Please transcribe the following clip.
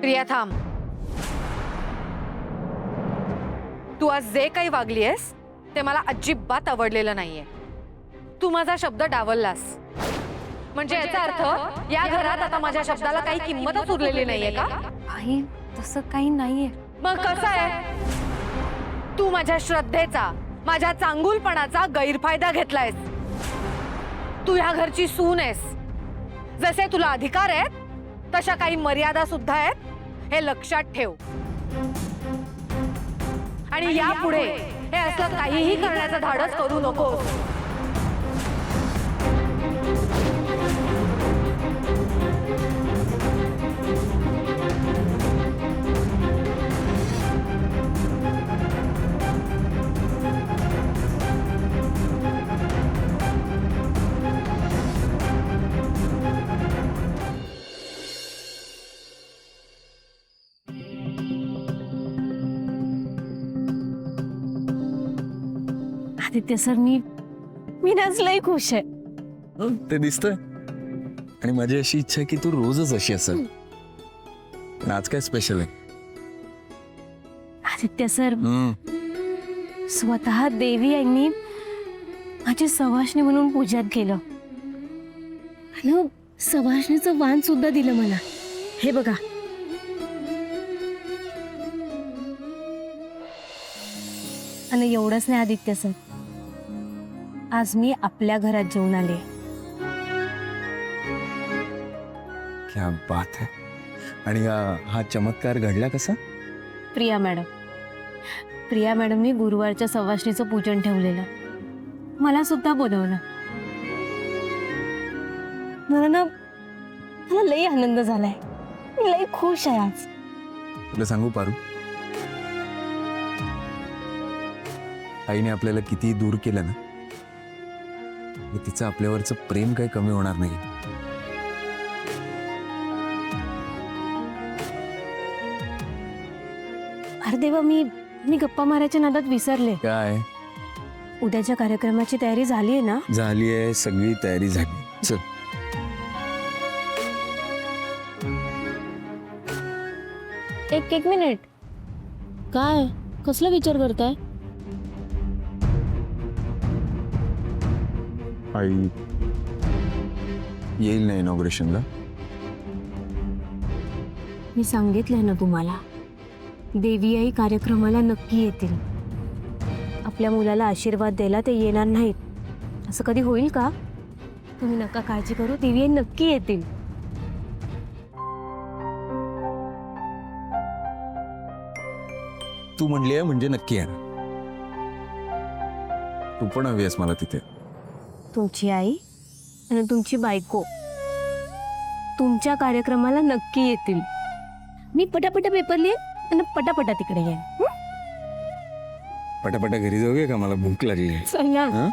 प्रिया थांब. तू आज जे काही वागली आहेस ते मला अजिबात आवडलेलं नाहीये. तू माझा शब्द डावललास म्हणजे याचा अर्थ या घरात आता माझ्या शब्दाला काही किंमतच उरलेली नाहीये का? आई तसं काही नाहीये. मग कसं आहे? तू माझ्या श्रद्धेचा, माझ्या चांगुलपणाचा गैरफायदा घेतलायस. तू या घरची सून आहेस. जसे तुला अधिकार आहेत तशा काही मर्यादा सुद्धा आहेत, हे लक्षात ठेव. आणि यापुढे हे असलं काहीही करण्याचं धाडस करू नकोस. आदित्य सर, मी आज लई खुश आहे. ते दिसतंय. आणि माझी अशी इच्छा आहे की तू रोजच अशी असेल. पण आज काय स्पेशल आहे? आदित्य सर, स्वतः देवी यांनी माझी सवाष्णी म्हणून पूजन केलं आणि सवाष्णीचं वाण सुद्धा दिलं मला. हे बघा. आणि एवढंच नाही आदित्य सर, आज मी आपल्या घरात जेवून आले. क्या बात है. आणि हा चमत्कार घडला कसा? प्रिया मॅडमनी गुरुवारच्या सवाष्णीचं पूजन ठेवलेलं, मला सुद्धा बोलवलं. मला लई आनंद झालाय. मी लई खुश आहे आज. तुला सांगू पारू, आईने आपल्याला किती दूर केलं ना, तिचं आपल्यावरचं प्रेम काही कमी होणार नाही. अरे देवा, मी गप्पा मारायच्या नादात विसरले. काय? उद्याच्या कार्यक्रमाची तयारी झाली आहे ना? झाली आहे, सगळी तयारी झाली. चल. एक मिनिट. काय कसला विचार करताय? आई येईल ना इनॉग्रेशनला? मी सांगितलंय ना तुम्हाला, देवी आई कार्यक्रमाला नक्की येतील. आपल्या मुलाला आशीर्वाद द्यायला ते येणार नाहीत असं कधी होईल का? तुम्ही नका काळजी करू, देवी आई नक्की येतील. तू म्हणली आहे म्हणजे नक्की आहे. तू पण हवी आहेस मला तिथे. तुमची आई आणि तुमची बायको तुमच्या कार्यक्रमाला नक्की येतील. मी पटापटा पेपर लिहेन आणि पटापटा तिकडे येईन. पटापटा घरी जाऊया का? मला भूक लागली आहे. चला. हं?